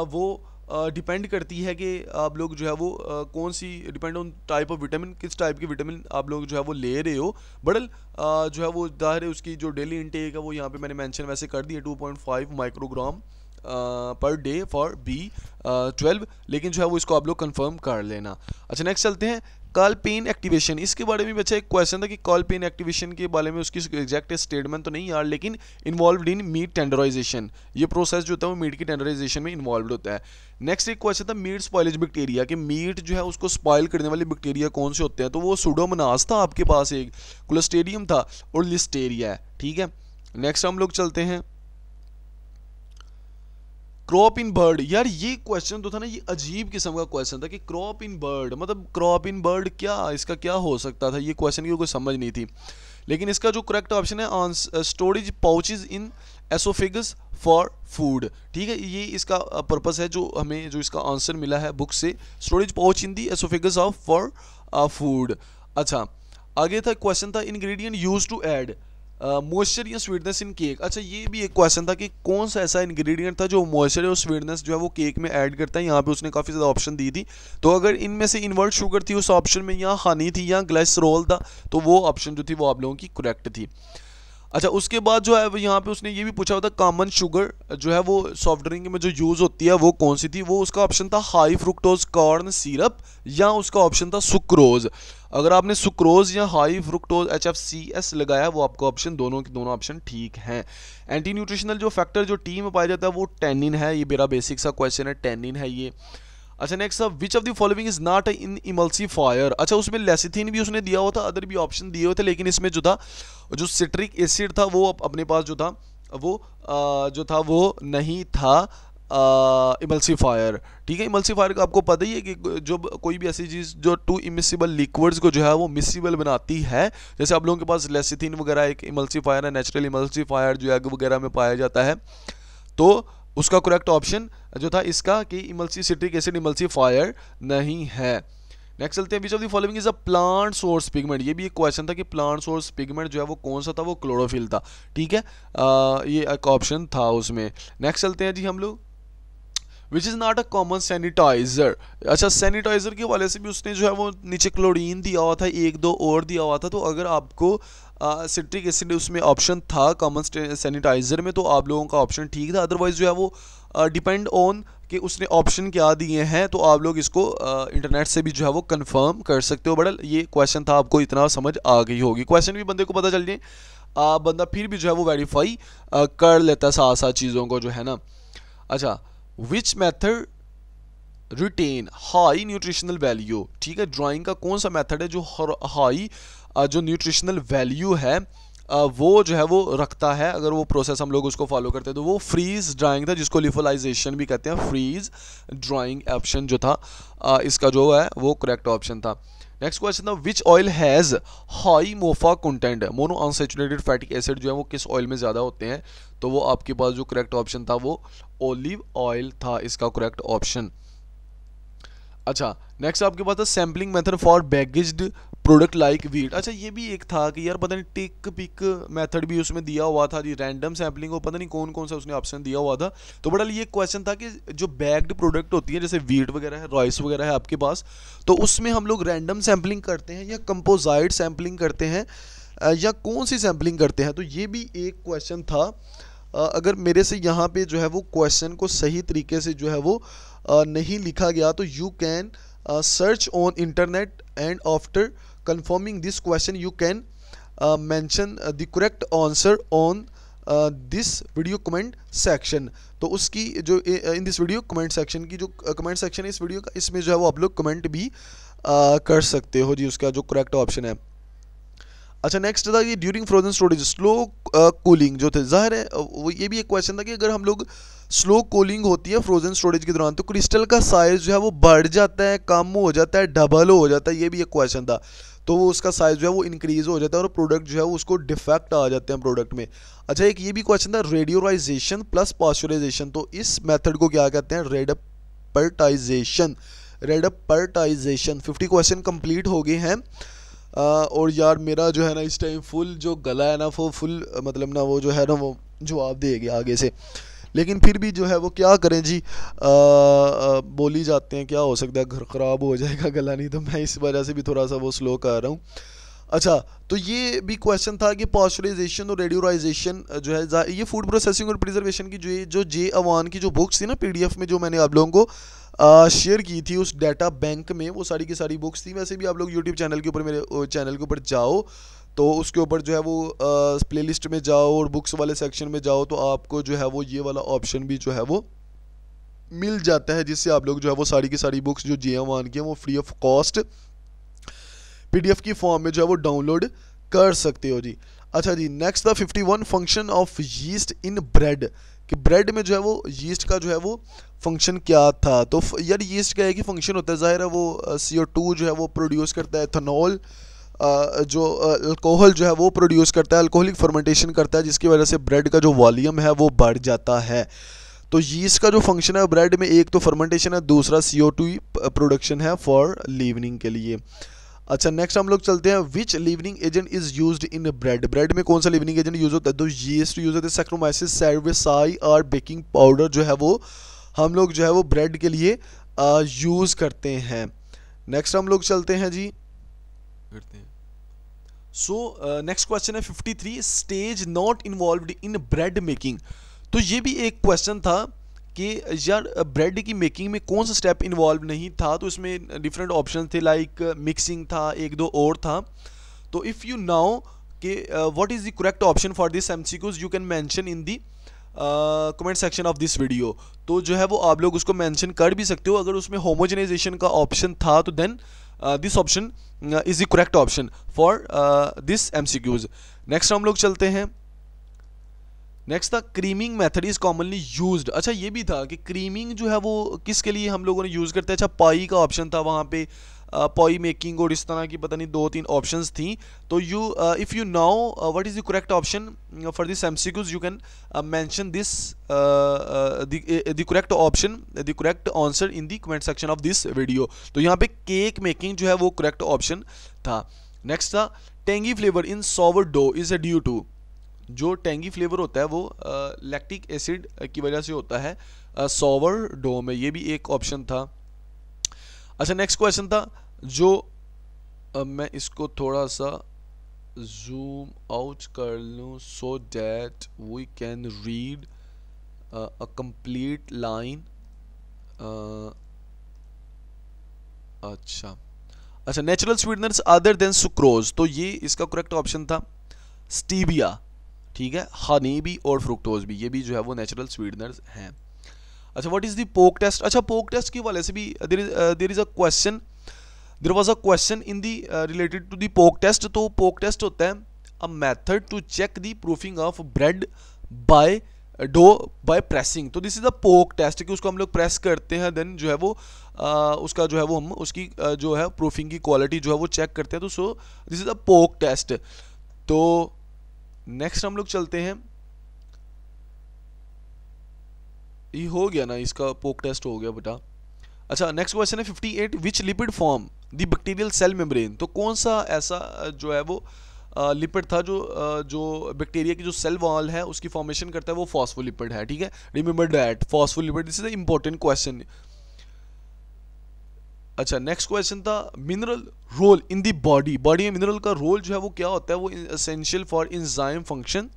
वो डिपेंड करती है कि आप लोग जो है वो कौन सी, depend on type of vitamin, किस टाइप की विटामिन आप लोग जो है वो ले रहे हो। बड़ल जो है वो जाहिर है उसकी जो डेली इनटेक है वो यहाँ पे मैंने मेंशन वैसे कर दी है 2.5 microgram per day for B12, लेकिन जो है वो इसको आप लोग कंफर्म कर लेना। अच्छा, नेक्स्ट चलते हैं कॉलपेन एक्टिवेशन। इसके बारे में बच्चा एक क्वेश्चन था कि कॉलपेन एक्टिवेशन के बारे में उसकी एग्जैक्ट स्टेटमेंट तो नहीं यार, लेकिन इन्वॉल्वड इन मीट टेंडराइजेशन, ये प्रोसेस जो होता है वो मीट की टेंडराइजेशन में इन्वॉल्व होता है। नेक्स्ट एक क्वेश्चन था मीट स्पॉइलेज बैक्टीरिया, कि मीट जो है उसको स्पॉइल करने वाले बैक्टीरिया कौन से होते हैं। तो वो सुडोमोनास था आपके पास, एक क्लोस्ट्रिडियम था और लिस्टेरिया है। ठीक है, नेक्स्ट हम लोग चलते हैं क्रॉप इन बर्ड। यार ये क्वेश्चन तो था ना, ये अजीब किस्म का क्वेश्चन था कि क्रॉप इन बर्ड, मतलब क्रॉप इन बर्ड क्या, इसका क्या हो सकता था। ये क्वेश्चन की कोई समझ नहीं थी, लेकिन इसका जो करेक्ट ऑप्शन है storage pouches in oesophagus for food. ठीक है, ये इसका पर्पस है जो हमें, जो इसका आंसर मिला है बुक से, storage pouch in the oesophagus of for food. अच्छा, आगे था क्वेश्चन था ingredient use to add moisture या स्वीटनेस इन केक। अच्छा, ये भी एक क्वेश्चन था कि कौन सा ऐसा इंग्रेडिएंट था जो मॉइस्चर और स्वीटनेस जो है वो केक में ऐड करता है। यहाँ पे उसने काफ़ी ज़्यादा ऑप्शन दी थी, तो अगर इनमें से इन्वर्ट शुगर थी उस ऑप्शन में, या हनी थी या ग्लिसरॉल था, तो वो ऑप्शन जो थी वो आप लोगों की करेक्ट थी। अच्छा, उसके बाद जो है यहाँ पे उसने ये भी पूछा होता कॉमन शुगर जो है वो सॉफ्ट ड्रिंक में जो यूज़ होती है वो कौन सी थी। वो उसका ऑप्शन था हाई फ्रुक्टोज कॉर्न सिरप, या उसका ऑप्शन था सुक्रोज। अगर आपने सुक्रोज या हाई फ्रुक्टोज HFCS लगाया, वो आपका ऑप्शन दोनों के दोनों ऑप्शन ठीक हैं। एंटी न्यूट्रिशनल जो फैक्टर जो टी में पाया जाता है वो टेनिन है। ये मेरा बेसिक सा क्वेश्चन है, टेनिन है ये। अच्छा, next which of the following is not in emulsifier. अच्छा, उसमें लेसिथिन भी उसने दिया हुआ था, अदर भी ऑप्शन दिए हुए थे, लेकिन इसमें जो था जो सिट्रिक एसिड था वो अपने पास जो था वो नहीं था इमल्सिफायर। ठीक है, इमल्सिफायर का आपको पता ही है कि जो कोई भी ऐसी चीज़ जो टू इमिसिबल लिक्विड्स को जो है वो मिसिबल बनाती है, जैसे आप लोगों के पास लेसिथिन वगैरह एक इमल्सिफायर है, नेचुरल इमल्सिफायर जो एग वगैरह में पाया जाता है। तो उसका करेक्ट ऑप्शन जो था इसका कि सिट्रिक एसिड इमल्सिफायर नहीं है। नेक्स्ट चलते हैं, विच of the following is a plant source pigment. ये भी एक क्वेश्चन था कि प्लांट सोर्स पिगमेंट जो है वो कौन सा था, वो क्लोरोफिल था। ठीक है, ये एक ऑप्शन था उसमें। नेक्स्ट चलते हैं जी हम लोग, which is not a common sanitiser. अच्छा, सैनिटाइजर के वाले से भी उसने जो है वो नीचे क्लोरीन दिया हुआ था, एक दो और दिया हुआ था। तो अगर आपको सिट्रिक एसिड उसमें ऑप्शन था कॉमन सैनिटाइजर में, तो आप लोगों का ऑप्शन ठीक था। अदरवाइज जो है वो डिपेंड ऑन कि उसने ऑप्शन क्या दिए हैं, तो आप लोग इसको इंटरनेट से भी जो है वो कंफर्म कर सकते हो। बड़ा ये क्वेश्चन था, आपको इतना समझ आ गई होगी। क्वेश्चन भी बंदे को पता चल जाए, बंदा फिर भी जो है वो वेरीफाई कर लेता है साथ साथ चीज़ों को जो है ना। अच्छा, which method retain high nutritional value. ठीक है, ड्राइंग का कौन सा मेथड है जो हाई जो न्यूट्रिशनल वैल्यू है वो जो है वो रखता है। अगर वो प्रोसेस हम लोग उसको फॉलो करते हैं तो वो फ्रीज ड्राइंग था, जिसको लिफोलाइजेशन भी कहते हैं। फ्रीज ड्राइंग ऑप्शन जो था इसका जो है वो करेक्ट ऑप्शन था। नेक्स्ट क्वेश्चन था विच oil has high MOFA content. Mono unsaturated fatty acid जो है वो किस ऑयल में ज़्यादा होते हैं, तो वो आपके पास जो करेक्ट ऑप्शन था वो ओलिव ऑयल था इसका करेक्ट ऑप्शन। अच्छा, नेक्स्ट आपके पास था sampling method for bagged product like wheat. अच्छा, ये भी एक था कि यार पता नहीं टिक पिक मेथड भी उसमें दिया हुआ था जी, रैंडम सैम्पलिंग को पता नहीं कौन कौन सा उसने ऑप्शन दिया हुआ था। तो बड़ा ये क्वेश्चन था कि जो बैग्ड प्रोडक्ट होती है जैसे वीट वगैरह है, राइस वगैरह है आपके पास, तो उसमें हम लोग रैंडम सैम्पलिंग करते हैं या कंपोजाइट सैम्पलिंग करते हैं या कौन सी सैम्पलिंग करते हैं, तो ये भी एक क्वेश्चन था। अगर मेरे से यहाँ पे जो है वो क्वेश्चन को सही तरीके से जो है वो नहीं लिखा गया तो you can search on internet and after confirming this question you can mention the correct answer on this video comment section। तो उसकी जो इन दिस वीडियो कमेंट सेक्शन की जो कमेंट सेक्शन है इस वीडियो का, इसमें जो है वो आप लोग कमेंट भी कर सकते हो जी, उसका जो करेक्ट ऑप्शन है। अच्छा, नेक्स्ट था कि during frozen storage slow cooling जो थे, जाहिर है वो ये भी एक क्वेश्चन था कि अगर हम लोग स्लो कूलिंग होती है फ्रोजन स्टोरेज के दौरान तो क्रिस्टल का साइज जो है वो बढ़ जाता है, कम हो जाता है, डबल हो जाता है, ये भी एक क्वेश्चन था। तो वो उसका साइज जो है वो इंक्रीज हो जाता है और प्रोडक्ट जो है उसको डिफेक्ट आ जाते हैं प्रोडक्ट में। अच्छा, एक ये भी क्वेश्चन था रेडियोराइजेशन प्लस पास्चराइजेशन, तो इस मेथड को क्या कहते हैं, रेडपर्टाइजेशन। रेडपर्टाइजेशन 50 क्वेश्चन कंप्लीट हो गए हैं। और यार मेरा जो है ना इस टाइम फुल जो गला है ना वो फुल मतलब ना वो जो है ना वो जवाब देगी आगे से, लेकिन फिर भी जो है वो क्या करें जी, बोली जाते हैं क्या हो सकता है, घर ख़राब हो जाएगा गला, नहीं तो मैं इस वजह से भी थोड़ा सा वो स्लो कर रहा हूँ। अच्छा, तो ये भी क्वेश्चन था कि पास्चराइजेशन और रेडियोराइजेशन जो है ये फूड प्रोसेसिंग और प्रिजर्वेशन की जो जे अवान की जो बुक्स थी ना पीडीएफ में जो मैंने आप लोगों को शेयर की थी उस डाटा बैंक में, वो सारी की सारी बुक्स थी। वैसे भी आप लोग यूट्यूब चैनल के ऊपर मेरे चैनल के ऊपर जाओ तो उसके ऊपर जो है वो प्लेलिस्ट में जाओ और बुक्स वाले सेक्शन में जाओ तो आपको जो है वो ये वाला ऑप्शन भी जो है वो मिल जाता है, जिससे आप लोग जो है वो सारी की सारी बुक्स जो जे1 की हैं वो फ्री ऑफ कॉस्ट पीडीएफ की फॉर्म में जो है वो डाउनलोड कर सकते हो जी। अच्छा जी, नेक्स्ट था 51 function of yeast in bread, कि ब्रेड में जो है वो यीस्ट का जो है वो फंक्शन क्या था। तो यार यीस्ट का एक ही फंक्शन होता है, ज़ाहिर है वो CO2 जो है वो प्रोड्यूस करता है, एथेनॉल जो अल्कोहल जो है वो प्रोड्यूस करता है, अल्कोहलिक फर्मेंटेशन करता है, जिसकी वजह से ब्रेड का जो वॉल्यूम है वो बढ़ जाता है। तो यीस्ट का जो फंक्शन है ब्रेड में, एक तो फर्मेंटेशन है, दूसरा CO2 प्रोडक्शन है फॉर लीवनिंग के लिए। अच्छा, नेक्स्ट हम लोग चलते हैं which leavening agent is used in bread. Bread में कौन सा लीवनिंग एजेंट यूज होता है, तो यीस्ट यूज होता है, सैक्रोमाइसिस, सेर्वेसाई और बेकिंग पाउडर जो है वो हम लोग जो है वो ब्रेड के लिए यूज़ करते हैं। नेक्स्ट हम लोग चलते हैं जी करते हैं। सो नेक्स्ट क्वेश्चन है 53 stage not involved in bread making. तो ये भी एक क्वेश्चन था कि यार ब्रेड की मेकिंग में कौन सा स्टेप इन्वॉल्व नहीं था, तो इसमें डिफरेंट ऑप्शन थे, लाइक मिक्सिंग था, एक दो और था। तो इफ़ यू नाउ कि what is the correct option for this MCQs you can mention in the comment section of this video. तो जो है वो आप लोग उसको मेंशन कर भी सकते हो। अगर उसमें होमोजेनाइजेशन का ऑप्शन था तो then this option is the correct option for this MCQs। Next हम लोग चलते हैं, नेक्स्ट था creaming method is commonly used. अच्छा, ये भी था कि क्रीमिंग जो है वो किसके लिए हम लोगों ने यूज़ करते हैं। अच्छा, पाई का ऑप्शन था वहाँ पे, पाई मेकिंग और इस तरह की पता नहीं 2-3 ऑप्शंस थी। तो you if you know what is the correct option for this MCQs you can mention this the correct option, the correct answer in the comment section of this video. तो यहाँ पे केक मेकिंग जो है वो correct option था। Next था tangy flavour in sourdough is due to. जो tangy flavour होता है वो लैक्टिक एसिड की वजह से होता है सॉवर डो में, ये भी एक ऑप्शन था। अच्छा, नेक्स्ट क्वेश्चन था जो मैं इसको थोड़ा सा जूम आउट कर लूँ so that we can read a complete line. अच्छा, natural sweeteners other than sucrose, तो ये इसका करेक्ट ऑप्शन था स्टीविया। ठीक है, हनी भी और फ्रुक्टोज भी, ये भी जो है वो नेचुरल स्वीटनर्स हैं। अच्छा, what is the poke test? अच्छा, पोक टेस्ट के हवाले से भी there is a question, there was a question in the related to the poke test. तो पोक टेस्ट होता है a method to check the proofing of bread by dough by pressing. तो this is the poke test कि उसको हम लोग press करते हैं, देन जो है वो उसका जो है वो हम उसकी जो है प्रूफिंग की क्वालिटी जो है वो चेक करते हैं। तो so this is the poke test. तो नेक्स्ट हम लोग चलते हैं, ये हो गया ना, इसका पोक टेस्ट हो गया बेटा। अच्छा, नेक्स्ट क्वेश्चन है 58, which lipid form the bacterial cell membrane. तो कौन सा ऐसा जो है वो लिपिड था जो बैक्टीरिया की जो सेल वॉल है उसकी फॉर्मेशन करता है, वो फॉस्फोलिपिड है। ठीक है, remember that phospholipid, this is the important question. अच्छा, नेक्स्ट क्वेश्चन था mineral role in the body. Body में मिनरल का रोल जो है वो क्या होता है? वो essential for enzyme function,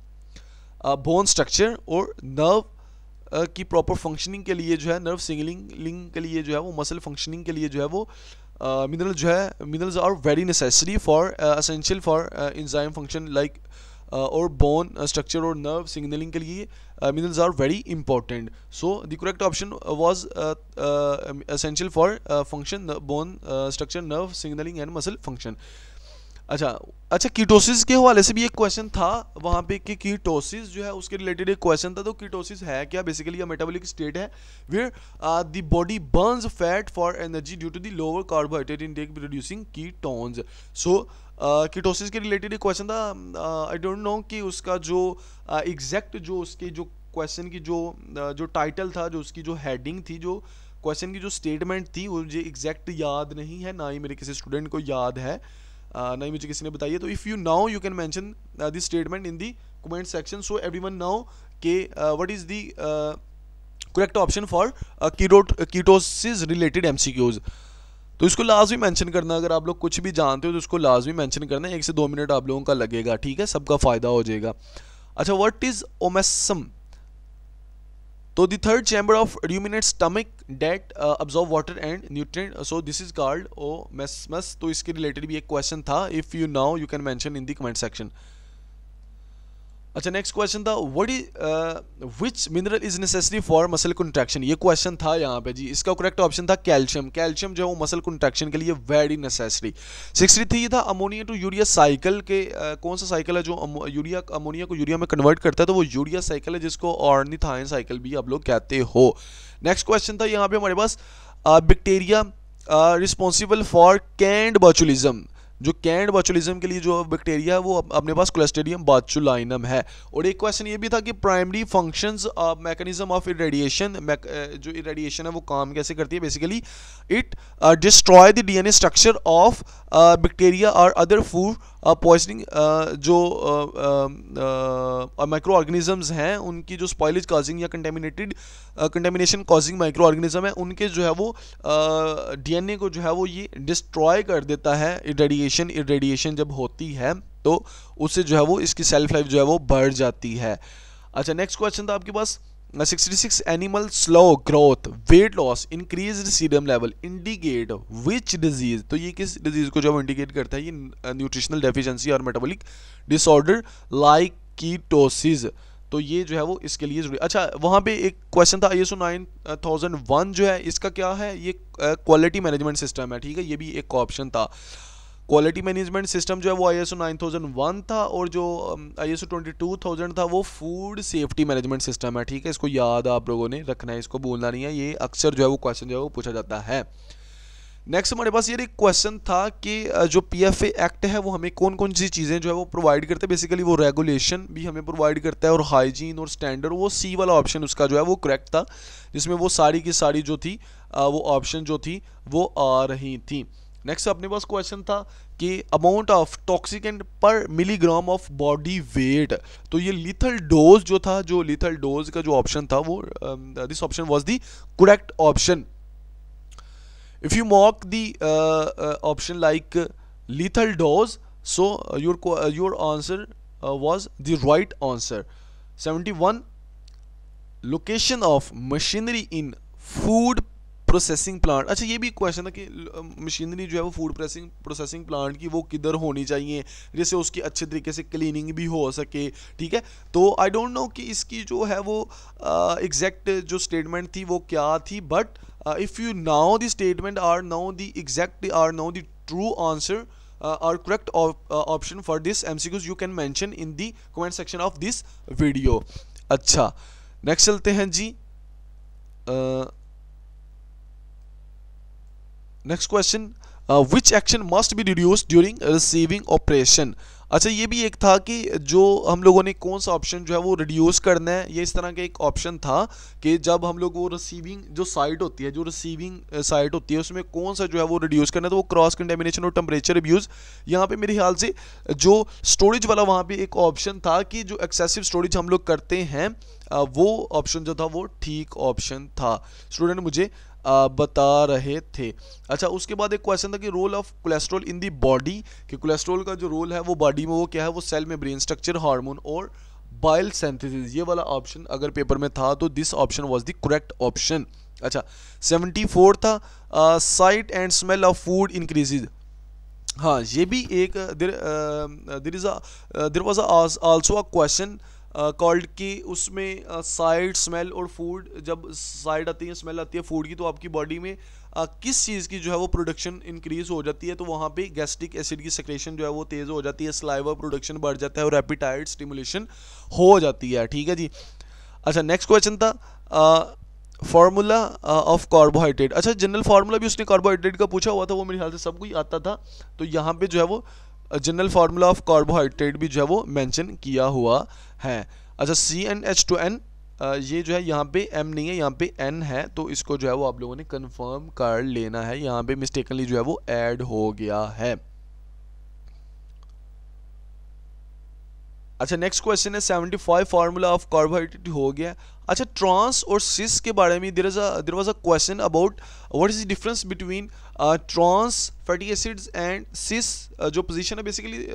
bone structure और नर्व की प्रॉपर फंक्शनिंग के लिए जो है, नर्व सिग्नलिंग के लिए जो है वो, मसल फंक्शनिंग के लिए जो है वो मिनरल जो है, minerals are very necessary for essential for enzyme function like और बोन स्ट्रक्चर और नर्व सिग्नलिंग के लिए minerals are very important. So the correct option was essential for function, bone structure, nerve signalling and muscle function. अच्छा, ketosis के हवाले से भी एक क्वेश्चन था वहाँ पे कि कीटोसिस जो है उसके रिलेटेड एक क्वेश्चन था। तो कीटोसिस है क्या? बेसिकली ये मेटाबॉलिक स्टेट है where the body burns fat for energy due to the lower carbohydrate intake producing ketones. So ketosis के रिलेटेड एक क्वेश्चन था, आई डोंट नो कि उसका जो एग्जैक्ट जो उसके जो क्वेश्चन की जो टाइटल था, जो उसकी जो हेडिंग थी, जो क्वेश्चन की जो स्टेटमेंट थी, वो मुझे एग्जैक्ट याद नहीं है, ना ही मेरे किसी स्टूडेंट को याद है, नहीं मुझे किसी ने बताई है। तो if you know you can mention this statement in the comment section so everyone know के what is the correct option for ketosis related MCQs. तो इसको लाजमी मेंशन करना, अगर आप लोग कुछ भी जानते हो तो उसको लाजमी मेंशन करना, 1 से 2 मिनट आप लोगों का लगेगा। ठीक है, सबका फायदा हो जाएगा। अच्छा, व्हाट इज ओमेसम? तो the third chamber of ruminant stomach that absorb water and nutrient, so this is called omasmus। तो इसके रिलेटेड भी एक क्वेश्चन था, if you know you can mention in the comment section। अच्छा, next question था what is which mineral is necessary for muscle contraction. ये question था यहाँ पे जी। इसका करेक्ट ऑप्शन था कैल्शियम। कैल्शियम जो है वो मसल कंट्रैक्शन के लिए वेरी नेसेसरी। 63 था अमोनिया टू यूरिया साइकिल के कौन सा साइकिल है जो अमोनिया को यूरिया में कन्वर्ट करता है? तो वो यूरिया साइकिल है, जिसको ऑर्निथाइन साइकिल भी आप लोग कहते हो। नेक्स्ट क्वेश्चन था यहाँ पे हमारे पास बैक्टीरिया रिस्पॉन्सिबल फॉर कैंड बोचुलिज्म। जो कैंड बोचुलिज्म के लिए जो बैक्टीरिया है वो अपने पास क्लस्ट्रिडियम बोचुलाइनम है। और एक क्वेश्चन ये भी था कि primary functions mechanism of irradiation, जो इरेडिएशन है वो काम कैसे करती है? Basically it destroy the DNA structure of bacteria और अदर फूड पॉइजनिंग, जो माइक्रो ऑर्गेनिजम्स हैं उनकी जो स्पॉइलेज कॉजिंग या कंटेमिनेशन कॉजिंग माइक्रो ऑर्गेनिज्म है, उनके जो है वो डीएनए को जो है वो ये डिस्ट्रॉय कर देता है। इरेडिएशन जब होती है तो उससे जो है वो इसकी सेल्फ लाइफ जो है वो बढ़ जाती है। अच्छा, नेक्स्ट क्वेश्चन था आपके पास 66 animal slow growth weight loss increased serum level indicate विच डिजीज। तो ये किस डिजीज को जो इंडिकेट करता है? ये न्यूट्रिशनल डेफिशिएंसी और मेटाबॉलिक डिसऑर्डर लाइक कीटोसिस। तो ये जो है वो इसके लिए जरूरी। अच्छा, वहाँ पे एक क्वेश्चन था ISO 9001 जो है इसका क्या है? ये क्वालिटी मैनेजमेंट सिस्टम है। ठीक है, ये भी एक ऑप्शन था। क्वालिटी मैनेजमेंट सिस्टम जो है वो ISO 9001 था, और जो ISO 22000 था वो फूड सेफ्टी मैनेजमेंट सिस्टम है। ठीक है, इसको याद आप लोगों ने रखना है, इसको भूलना नहीं है, ये अक्सर जो है वो क्वेश्चन जो है वो पूछा जाता है। नेक्स्ट हमारे पास ये एक क्वेश्चन था कि जो PFA एक्ट है वो हमें कौन कौन सी चीज़ें जो है वो प्रोवाइड करते हैं? बेसिकली वो रेगुलेशन भी हमें प्रोवाइड करता है और हाइजीन और स्टैंडर्ड। वो C वाला ऑप्शन उसका जो है वो करेक्ट था, जिसमें वो सारी की सारी जो थी वो ऑप्शन जो थी वो आ रही थी। नेक्स्ट अपने पास क्वेश्चन था कि अमाउंट ऑफ टॉक्सिकेंट पर मिलीग्राम ऑफ बॉडी वेट। तो ये लीथल डोज जो था, जो लीथल डोज का जो ऑप्शन था वो this option was the correct option. If you mark the option like lethal dose, so your answer was the right answer. 71 location of machinery in food processing plant, अच्छा ये भी question था कि machinery जो है वो फूड प्रोसेसिंग प्लांट की वो किधर होनी चाहिए जिससे उसकी अच्छे तरीके से क्लीनिंग भी हो सके, ठीक है। तो आई डोंट नो कि इसकी जो है वो एग्जैक्ट जो स्टेटमेंट थी वो क्या थी, but if you know the statement are know the exact are know the true answer or correct option for this MCQs you can mention in the comment section of this video। अच्छा next चलते हैं जी, next question, which action must be reduce during receiving operation. अच्छा ये भी एक था कि जो हम लोगों ने कौन सा ऑप्शन जो है वो रिड्यूस करना है, ये इस तरह का एक ऑप्शन था कि जब हम लोग वो रिसीविंग जो साइट होती है, जो रिसीविंग साइट होती है उसमें कौन सा जो है वो रिड्यूस करना है, तो वो क्रॉस कंटेमिनेशन और टेम्परेचर अब्यूज़। यहाँ पे मेरे ख्याल से जो स्टोरेज वाला वहाँ पे एक ऑप्शन था कि जो एक्सेसिव स्टोरेज हम लोग करते हैं वो ऑप्शन जो था वो ठीक ऑप्शन था, स्टूडेंट मुझे बता रहे थे। अच्छा उसके बाद एक क्वेश्चन था कि role of cholesterol in the body, कि कोलेस्ट्रॉल का जो रोल है वो बॉडी में वो क्या है, वो सेल में ब्रेन स्ट्रक्चर, हार्मोन और बाइल सिंथेसिस, ये वाला ऑप्शन अगर पेपर में था तो this option was the correct option. अच्छा 74 था, sight and smell of food increases, हाँ ये भी एक there was also a question called कि उसमें साइड स्मेल और फूड, जब साइड आती है स्मेल आती है फूड की तो आपकी बॉडी में किस चीज़ की जो है वो प्रोडक्शन इंक्रीज हो जाती है, तो वहाँ पे गैस्ट्रिक एसिड की सेक्रेशन जो है वो तेज़ हो जाती है, सलाइवा प्रोडक्शन बढ़ जाता है और एपेटाइट स्टिमुलेशन हो जाती है, ठीक है जी। अच्छा नेक्स्ट क्वेश्चन था फार्मूला ऑफ कार्बोहाइड्रेट। अच्छा जनरल फार्मूला भी उसने कार्बोहाइड्रेट का पूछा हुआ था, वो मेरे ख्याल से सबको ही आता था, तो यहाँ पे जो है वो जनरल फार्मूला ऑफ कार्बोहाइड्रेट भी जो है वो मेंशन किया हुआ है। अच्छा CnH2n, ये जो है यहाँ पे M नहीं है, यहाँ पे N है, तो इसको जो है वो आप लोगों ने कंफर्म कर लेना है, यहाँ पे मिस्टेकनली जो है वो ऐड हो गया है। अच्छा नेक्स्ट क्वेश्चन है 75 फार्मूला ऑफ कार्बोहाइड्रेट हो गया। अच्छा ट्रांस और सिस के बारे में there was a question about what is the difference between trans fatty acids and cis, जो पोजीशन है बेसिकली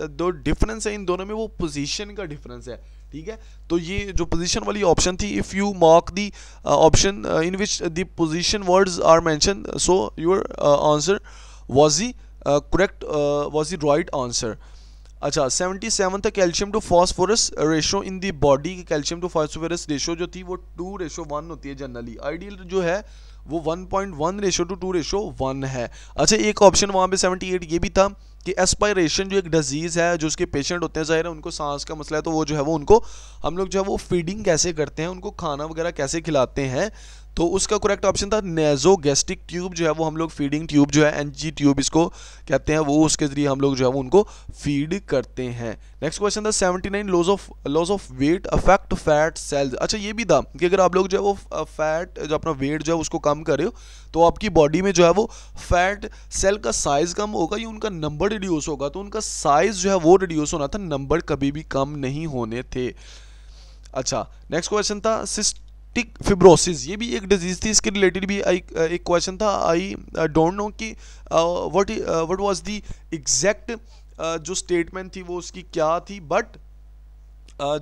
दो डिफरेंस है इन दोनों में, वो पोजीशन का डिफरेंस है, ठीक है। तो ये जो पोजीशन वाली ऑप्शन थी, if you mark the option in which the position words are mention, so your answer was the correct, was the right answer. अच्छा 77 था calcium to phosphorus ratio in the body, की calcium to phosphorus ratio जो थी वो 2:1 होती है generally, ideal जो है वो 1.1 रेशो टू 2:1 है। अच्छा एक ऑप्शन वहाँ पे 78 ये भी था कि एस्पायरेशन जो एक डिजीज़ है, जो उसके पेशेंट होते हैं, ज़ाहिर है उनको सांस का मसला है, तो वो जो है वो उनको हम लोग जो है वो फीडिंग कैसे करते हैं, उनको खाना वगैरह कैसे खिलाते हैं, तो उसका करेक्ट ऑप्शन था नेज़ोगैस्ट्रिक ट्यूब जो है वो हम लोग फीडिंग ट्यूब जो है NG ट्यूब इसको कहते हैं, वो उसके ज़रिए हम लोग जो है वो उनको फीड करते हैं। नेक्स्ट क्वेश्चन था 79 loss of weight affect fat cells. अच्छा ये भी था कि अगर आप लोग जो है वो फैट जो अपना वेट जो है उसको कम कर रहे हो तो आपकी बॉडी में जो है वो फैट सेल का साइज़ कम होगा या उनका नंबर रिड्यूस होगा, तो उनका साइज़ जो है वो रिड्यूस होना था, नंबर कभी भी कम नहीं होने थे। अच्छा नेक्स्ट क्वेश्चन था सिस्टिक फिब्रोसिस, ये भी एक डिजीज़ थी, इसके रिलेटेड भी एक क्वेश्चन था। आई डोंट नो कि व्हाट वाज द एग्जैक्ट जो स्टेटमेंट थी वो उसकी क्या थी, बट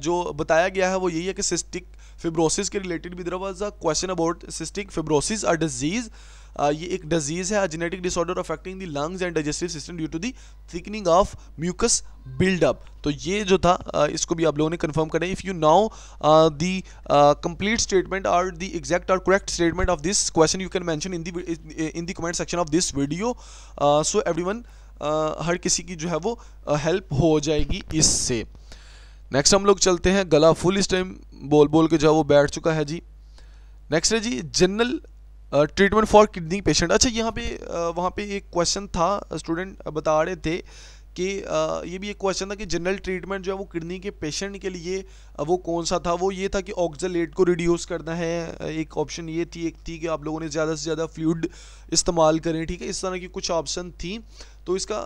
जो बताया गया है वो यही है कि सिस्टिक फिब्रोसिस के रिलेटेड भी there was a question about cystic fibrosis a disease, ये एक डिजीज़ है, genetic disorder affecting the lungs and digestive system due to the thickening of mucus buildup. तो ये जो था इसको भी आप लोगों ने कंफर्म करना है। If you know the complete statement और द एग्जैक्ट और correct statement of this question you can mention in the comment section of this video, so everyone हर किसी की जो है वो हेल्प हो जाएगी इससे। नेक्स्ट हम लोग चलते हैं, गला फुल इस टाइम बोल के जो है वो बैठ चुका है जी। नेक्स्ट है जी general treatment for kidney patient. अच्छा यहाँ पे वहाँ पे एक क्वेश्चन था, स्टूडेंट बता रहे थे कि ये भी एक क्वेश्चन था कि जनरल ट्रीटमेंट जो है वो किडनी के पेशेंट के लिए वो कौन सा था, वो ये था कि ऑक्जेलेट को रिड्यूस करना है, एक ऑप्शन ये थी, एक थी कि आप लोगों ने ज़्यादा से ज़्यादा फ्लूइड इस्तेमाल करें, ठीक है, इस तरह की कुछ ऑप्शन थी। तो इसका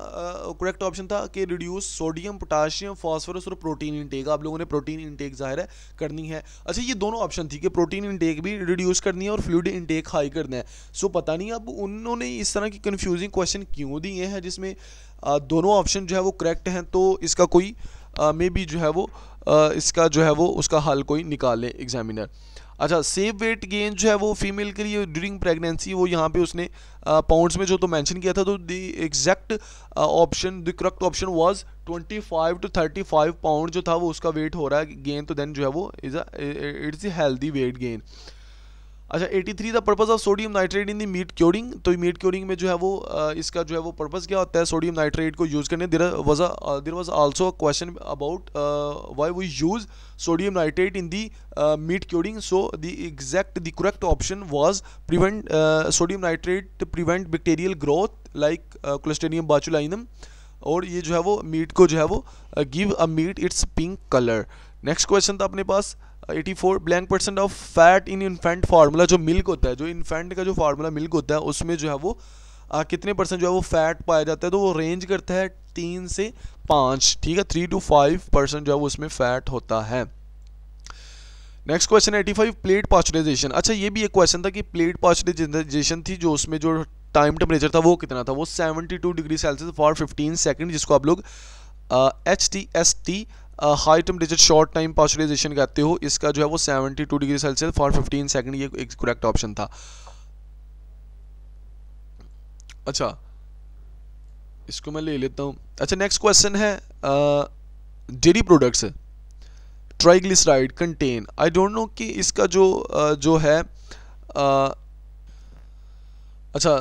करेक्ट ऑप्शन था कि रिड्यूस सोडियम पोटाशियम फास्फोरस और प्रोटीन इंटेक, आप लोगों ने प्रोटीन इंटेक ज़ाहिर है करनी है। अच्छा ये दोनों ऑप्शन थी कि प्रोटीन इंटेक भी रिड्यूस करनी है और फ्लूइड इंटेक हाई करना है। सो पता नहीं अब उन्होंने इस तरह की कन्फ्यूजिंग क्वेश्चन क्यों दिए हैं जिसमें दोनों ऑप्शन जो है वो करेक्ट हैं, तो इसका कोई मे बी जो है वो इसका जो है वो उसका हल कोई निकाले एग्जामिनर। अच्छा, सेफ वेट गेन जो है वो फीमेल के लिए ड्यूरिंग प्रेगनेंसी, वो यहाँ पे उसने पाउंड्स में जो तो मेंशन किया था, तो the exact option, the correct option was 25 to 35 pound जो था वो उसका वेट हो रहा है गेन, तो देन जो है वो it's a healthy weight gain. अच्छा, 83 the purpose of sodium nitrate in the meat curing, तो मीट क्योरिंग में जो है वो इसका जो है वो पर्पस क्या होता है सोडियम नाइट्रेट को यूज़ करने। There was also a question about why we use sodium nitrate in the meat curing, so the correct option was prevent sodium nitrate to prevent bacterial growth like clostridium botulinum, और ये जो है वो meet को जो है वो give a meat its pink colour. Next question था अपने पास 84 blank percent of fat in infant formula, जो मिल्क होता है, जो इन्फेंट का जो फार्मूला मिल्क होता है उसमें जो है वो कितने परसेंट जो है वो फैट पाया जाता है, तो वो रेंज करता है 3 से 5, ठीक है, 3 to 5% जो है वो उसमें फैट होता है। Next question 85 plate pasteurisation. अच्छा, ये भी एक क्वेश्चन था कि प्लेट पास्चराइजेशन थी जो उसमें जो टाइम टेम्परेचर था वो कितना था, वो 72 डिग्री सेल्सियस फॉर 15 सेकेंड, जिसको आप लोग HTST high temperature short time pasteurisation कहते हो। इसका जो है वो 72 डिग्री सेल्सियस फॉर 15 सेकंड, ये एक करेक्ट ऑप्शन था। अच्छा, इसको मैं ले लेता हूँ। अच्छा, नेक्स्ट क्वेश्चन है dairy products triglyceride contain, I don't know कि इसका जो है अच्छा,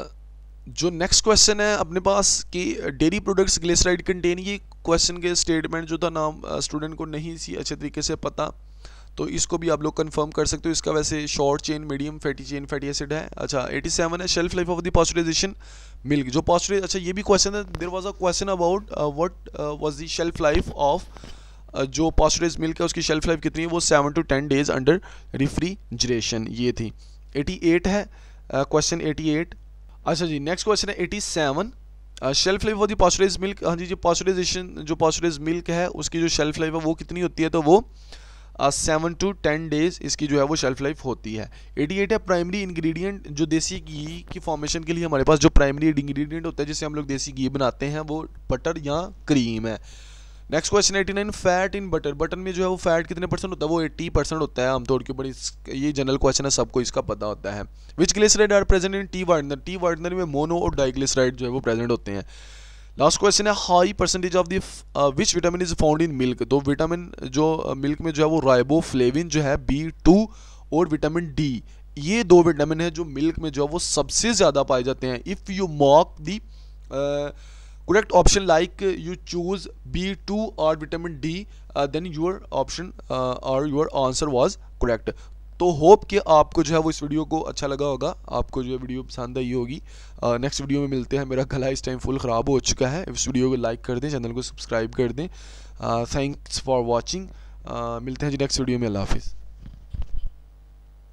जो नेक्स्ट क्वेश्चन है अपने पास कि डेयरी प्रोडक्ट्स ग्लिसराइड कंटेन, ये क्वेश्चन के स्टेटमेंट जो था नाम स्टूडेंट को नहीं सी अच्छे तरीके से पता, तो इसको भी आप लोग कंफर्म कर सकते हो। इसका वैसे short chain, medium fatty chain fatty acid है। अच्छा, 87 है shelf life of the pasteurisation milk, जो पास्चराइज, अच्छा ये भी क्वेश्चन है, there was a question about what was the shelf life of जो पास्चराइज मिल्क है, उसकी शेल्फ लाइफ कितनी है, वो 7 to 10 डेज अंडर रेफ्रिजरेशन, ये थी। 88 है क्वेश्चन 88। अच्छा जी, नेक्स्ट क्वेश्चन है 87 shelf life of the pasteurise milk. हाँ जी, जो पास्चराइज मिल्क है उसकी जो शेल्फ लाइफ है वो कितनी होती है, तो वो 7 to 10 डेज इसकी जो है वो शेल्फ लाइफ होती है। 88 है प्राइमरी इंग्रेडिएंट, जो देसी घी की फॉर्मेशन के लिए हमारे पास जो प्राइमरी इंग्रेडिएंट होता है जिससे हम लोग देसी घी बनाते हैं, वो बटर या क्रीम है। Next question 89 fat in butter, butter में जो है वो फैट कितने परसेंट होता है, वो 80% होता है आमतौर के ऊपर। ये जनरल क्वेश्चन है, सबको इसका पता होता है। Which glyceride are present in टी वार्डनर, टी वार्डनर में मोनो और डाइग्लिसराइड जो है वो प्रेजेंट होते हैं। लास्ट क्वेश्चन है high percentage of the which vitamin is found in milk, तो विटामिन जो मिल्क में जो है वो राइबोफ्लेविन जो है B2 और विटामिन D, ये दो विटामिन है जो मिल्क में जो है वो सबसे ज़्यादा पाए जाते हैं। If you mark the correct option like you choose B2 or vitamin D, then your option or your answer was correct। तो होप कि आपको जो है वो इस वीडियो को अच्छा लगा होगा, आपको जो है वीडियो पसंद आई होगी। नेक्स्ट वीडियो में मिलते हैं। मेरा गला इस टाइम फुल ख़राब हो चुका है। इस वीडियो को लाइक कर दें, चैनल को सब्सक्राइब कर दें। Thanks for watching. मिलते हैं जी नेक्स्ट वीडियो में। अल्लाह हाफिज़।